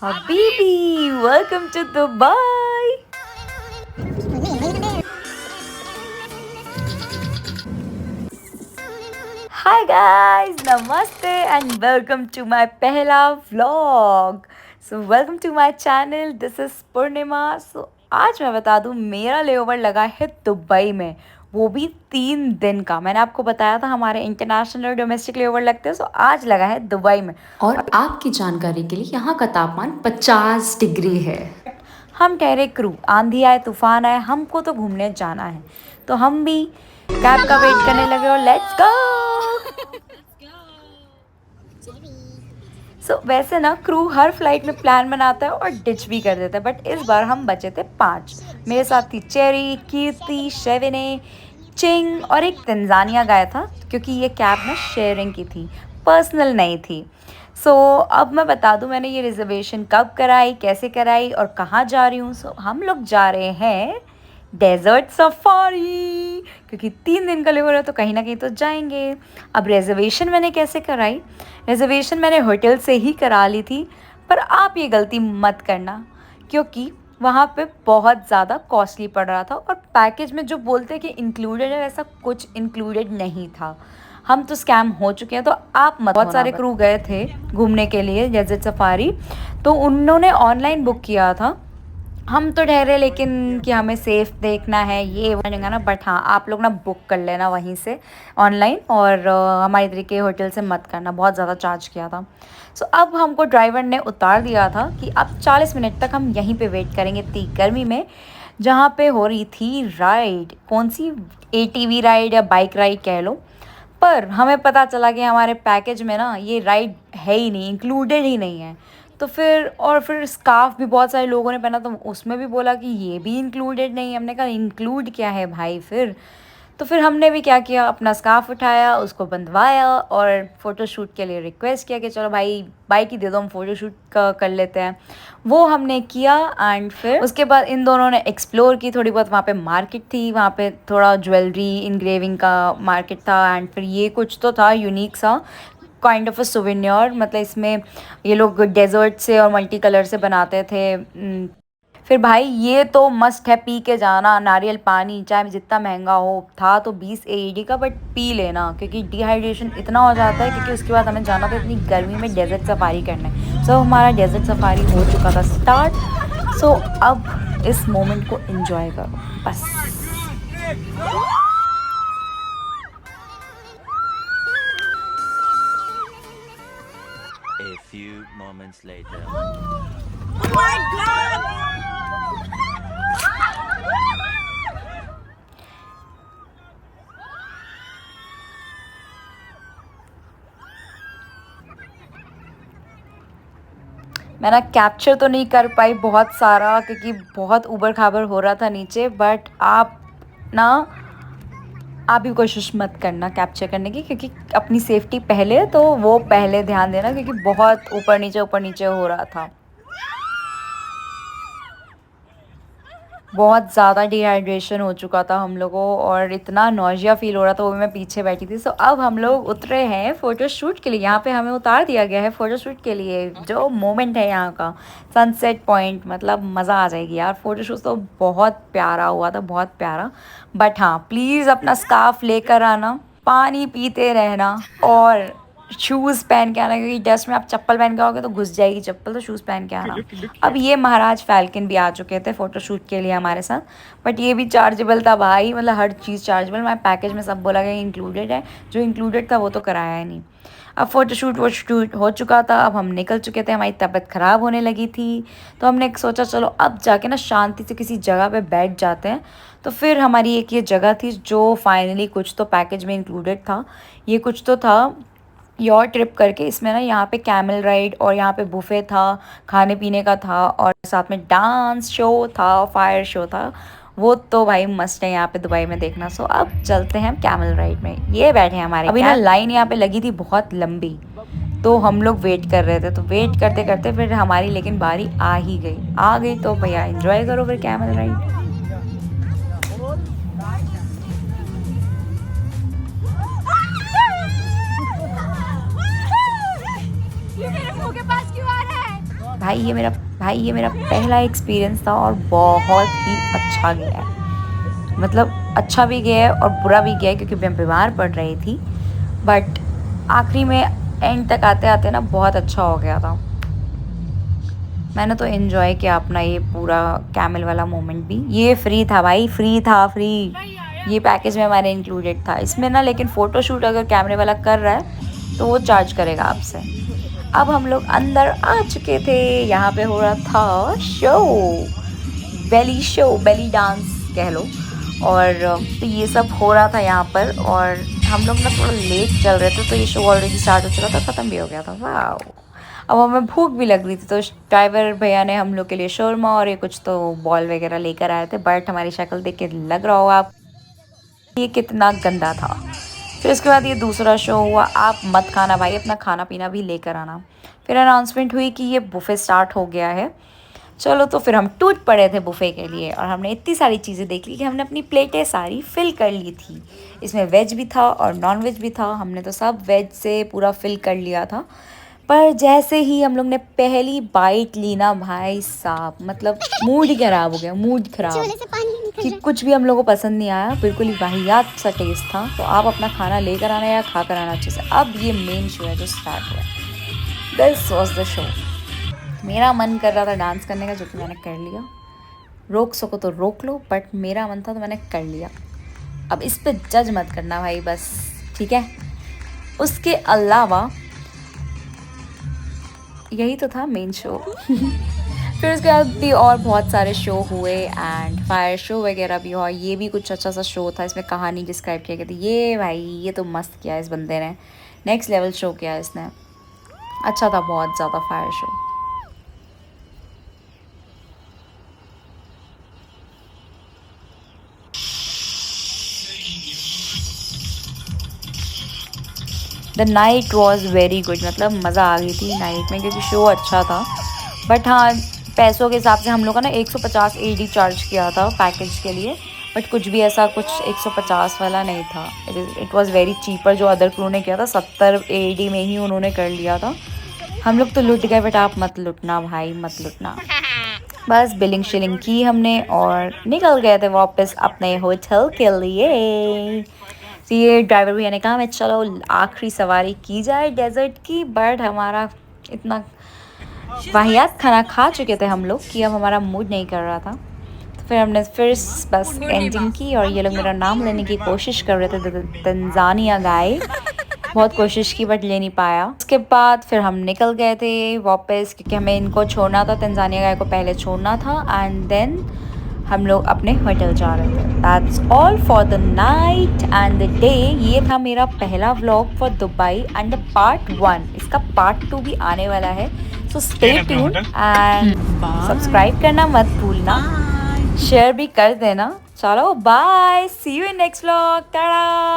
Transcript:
Habibi, welcome to Dubai. Hi guys, namaste and welcome to my pehla vlog. So welcome to my channel. This is Purnima. So आज मैं बता दूं मेरा layover लगा है Dubai में, वो भी 3 दिन का। मैंने आपको बताया था हमारे इंटरनेशनल और डोमेस्टिक लेओवर लगते हैं, सो आज लगा है दुबई में। और आपकी जानकारी के लिए यहाँ का तापमान 50 डिग्री है। हम ठहरे क्रू, आंधी आए तूफान आए, हमको तो घूमने जाना है, तो हम भी कैब का वेट करने लगे और लेट्स गो। सो वैसे ना क्रू हर फ्लाइट में प्लान बनाता है और डिच भी कर देता है, बट इस बार हम बचे थे 5। मेरे साथ थी चेरी, कीर्ति, शेविने, चिंग और एक तंजानिया गाया था, क्योंकि ये कैब ना शेयरिंग की थी, पर्सनल नहीं थी। अब मैं बता दूं मैंने ये रिजर्वेशन कब कराई, कैसे कराई और कहाँ जा रही हूँ। हम लोग जा रहे हैं डेजर्ट सफारी, क्योंकि 3 दिन का लेवर है तो कहीं ना कहीं तो जाएंगे। अब रिजर्वेशन मैंने कैसे कराई? रिजर्वेशन मैंने होटल से ही करा ली थी, पर आप ये गलती मत करना, क्योंकि वहाँ पे बहुत ज़्यादा कॉस्टली पड़ रहा था और पैकेज में जो बोलते हैं कि इंक्लूडेड है, वैसा कुछ इंक्लूडेड नहीं था। हम तो स्कैम हो चुके हैं, तो आप मत। बहुत सारे क्रू गए थे घूमने के लिए डेजर्ट सफारी, तो उन्होंने ऑनलाइन बुक किया था। हम तो ठहरे लेकिन कि हमें सेफ़ देखना है ये वो ना, बट हाँ आप लोग ना बुक कर लेना वहीं से ऑनलाइन, और हमारे तरीके होटल से मत करना, बहुत ज़्यादा चार्ज किया था। अब हमको ड्राइवर ने उतार दिया था कि अब 40 मिनट तक हम यहीं पे वेट करेंगे इतनी गर्मी में, जहाँ पे हो रही थी राइड, कौन सी ATV राइड या बाइक राइड कह लो। पर हमें पता चला कि हमारे पैकेज में ना ये राइड है ही नहीं, इंक्लूडेड ही नहीं है। तो फिर स्कार्फ भी बहुत सारे लोगों ने पहना, तो उसमें भी बोला कि ये भी इंक्लूडेड नहीं है। हमने कहा इंक्लूड क्या है भाई फिर हमने भी क्या किया, अपना स्कार्फ उठाया, उसको बंधवाया और फ़ोटोशूट के लिए रिक्वेस्ट किया कि चलो भाई बाइक ही दे दो, हम फ़ोटोशूट कर लेते हैं। वो हमने किया एंड फिर उसके बाद इन दोनों ने एक्सप्लोर की थोड़ी बहुत। वहाँ पे मार्केट थी, वहाँ पे थोड़ा ज्वेलरी इंग्रेविंग का मार्केट था, एंड फिर ये कुछ तो था यूनिक सा, काइंड ऑफ अ सुवेनियर, मतलब इसमें ये लोग डेजर्ट से और मल्टी कलर से बनाते थे। फिर भाई ये तो मस्ट है, पी के जाना नारियल पानी, चाहे जितना महंगा हो। था तो 20 AED का, बट पी लेना, क्योंकि डिहाइड्रेशन इतना हो जाता है, क्योंकि उसके बाद हमें जाना था इतनी गर्मी में डेजर्ट सफारी करने। हमारा डेजर्ट सफारी हो चुका था स्टार्ट। अब इस मोमेंट को एंजॉय करो बस। A few moments later. Oh my God! मैं ना कैप्चर तो नहीं कर पाई बहुत सारा, क्योंकि बहुत ऊबड़ खाबड़ हो रहा था नीचे, बट आप भी कोशिश मत करना कैप्चर करने की, क्योंकि अपनी सेफ्टी पहले, तो वो पहले ध्यान देना, क्योंकि बहुत ऊपर नीचे हो रहा था। बहुत ज़्यादा डिहाइड्रेशन हो चुका था हम लोगों, और इतना नौजिया फील हो रहा था, वो मैं पीछे बैठी थी। अब हम लोग उतरे हैं फ़ोटोशूट के लिए। यहाँ पे हमें उतार दिया गया है फ़ोटोशूट के लिए। जो मोमेंट है यहाँ का सनसेट पॉइंट, मतलब मज़ा आ जाएगी यार। फ़ोटोशूट तो बहुत प्यारा हुआ था, बहुत प्यारा। बट हाँ प्लीज़ अपना स्कार्फ लेकर आना, पानी पीते रहना और शूज़ पहन के आना, क्योंकि डस्ट में आप चप्पल पहन के आओगे तो घुस जाएगी चप्पल, तो शूज़ पहन के आना। अब ये महाराज फैल्कन भी आ चुके थे फ़ोटोशूट के लिए हमारे साथ, बट ये भी चार्जेबल था भाई, मतलब हर चीज़ चार्जेबल। हमारे पैकेज में सब बोला गया इंक्लूडेड है, जो इंक्लूडेड था वो तो कराया ही नहीं। अब फ़ोटोशूट हो चुका था, अब हम निकल चुके थे, हमारी तबीयत ख़राब होने लगी थी, तो हमने सोचा चलो अब जाके ना शांति से किसी जगह पे बैठ जाते हैं। तो फिर हमारी एक ये जगह थी जो फाइनली कुछ तो पैकेज में इंक्लूडेड था। ये कुछ तो था योर ट्रिप करके, इसमें ना यहाँ पे कैमल राइड और यहाँ पे बुफे था, खाने पीने का था, और साथ में डांस शो था, फायर शो था। वो तो भाई मस्ट है यहाँ पे दुबई में देखना। अब चलते हैं कैमल राइड में। ये बैठे हैं हमारे, अभी ना लाइन यहाँ पे लगी थी बहुत लंबी, तो हम लोग वेट कर रहे थे। तो वेट करते करते फिर हमारी लेकिन बारी आ गई, तो भैया एंजॉय करो फिर कैमल राइड। भाई ये मेरा पहला एक्सपीरियंस था और बहुत ही अच्छा गया है। मतलब अच्छा भी गया है और बुरा भी गया है क्योंकि मैं बीमार पड़ रही थी, बट आखिरी में एंड तक आते आते ना बहुत अच्छा हो गया था। मैंने तो एंजॉय किया अपना ये पूरा कैमल वाला मोमेंट भी। ये फ्री था भाई, फ्री था, फ्री। ये पैकेज में हमारे इंक्लूडेड था इसमें ना, लेकिन फ़ोटोशूट अगर कैमरे वाला कर रहा है तो वो चार्ज करेगा आपसे। अब हम लोग अंदर आ चुके थे। यहाँ पे हो रहा था शो, बेली डांस कह लो। और तो ये सब हो रहा था यहाँ पर, और हम लोग ना थोड़ा लेट चल रहे थे तो ये शो ऑलरेडी स्टार्ट हो चुका था, ख़त्म भी हो गया था। वाह, अब हमें भूख भी लग रही थी तो ड्राइवर भैया ने हम लोग के लिए शोरमा और ये कुछ तो बॉल वगैरह लेकर आए थे, बट हमारी शक्ल देख के लग रहा होगा आप ये कितना गंदा था। फिर उसके बाद ये दूसरा शो हुआ, आप मत खाना भाई, अपना खाना पीना भी लेकर आना। फिर अनाउंसमेंट हुई कि ये बुफ़े स्टार्ट हो गया है। चलो तो फिर हम टूट पड़े थे बुफ़े के लिए, और हमने इतनी सारी चीज़ें देख ली कि हमने अपनी प्लेटें सारी फिल कर ली थी। इसमें वेज भी था और नॉन वेज भी था। हमने तो सब वेज से पूरा फिल कर लिया था। पर जैसे ही हम लोग ने पहली बाइट ली ना भाई साहब, मतलब मूड ही ख़राब हो गया, मूड ख़राब कि कुछ भी हम लोगों को पसंद नहीं आया। बिल्कुल ही वाहियात सा टेस्ट था। तो आप अपना खाना लेकर आना या खा कर आना अच्छे से। अब ये मेन शो है जो स्टार्ट हुआ है। This was the show. मेरा मन कर रहा था डांस करने का, जो कि मैंने कर लिया। रोक सको तो रोक लो, बट मेरा मन था तो मैंने कर लिया। अब इस पे जज मत करना भाई, बस ठीक है। उसके अलावा यही तो था मेन शो। फिर उसके बाद भी और बहुत सारे शो हुए एंड फायर शो वगैरह भी हुआ। ये भी कुछ अच्छा सा शो था, इसमें कहानी डिस्क्राइब किया गया था। ये भाई ये तो मस्त किया इस बंदे ने, नेक्स्ट लेवल शो किया इसने। अच्छा था बहुत ज़्यादा fire show. The night was very good, मतलब मज़ा आ गई थी नाइट में क्योंकि शो अच्छा था। बट हाँ, पैसों के हिसाब से हम लोगों ने 150 AD चार्ज किया था पैकेज के लिए, बट कुछ भी ऐसा कुछ 150 वाला नहीं था। It was very cheaper. जो अदर क्रू ने किया था 70 AD में ही उन्होंने कर लिया था। हम लोग तो लुट गए, बट आप मत लुटना भाई, मत लुटना। बस बिलिंग शिलिंग की हमने और निकल गए थे वापस अपने होटल के लिए। तो ये ड्राइवर भैया ने कहा मैं चलो आखिरी सवारी की जाए डेजर्ट की, बट हमारा इतना वाहियात खाना खा चुके थे हम लोग कि अब हमारा मूड नहीं कर रहा था। तो फिर हमने फिर बस एंडिंग की, और ये लोग मेरा नाम लेने की कोशिश कर रहे थे, तंजानिया गाय। बहुत कोशिश की बट ले नहीं पाया। उसके बाद फिर हम निकल गए थे वापस क्योंकि हमें इनको छोड़ना था, तंजानिया गाय को पहले छोड़ना था, एंड देन हम लोग अपने होटल जा रहे थे। That's all for the night and the day. ये था मेरा पहला vlog for Dubai and part 1। इसका पार्ट 2 भी आने वाला है, so stay tuned and subscribe करना मत भूलना, शेयर भी कर देना। चलो bye, see you in next vlog. Tata.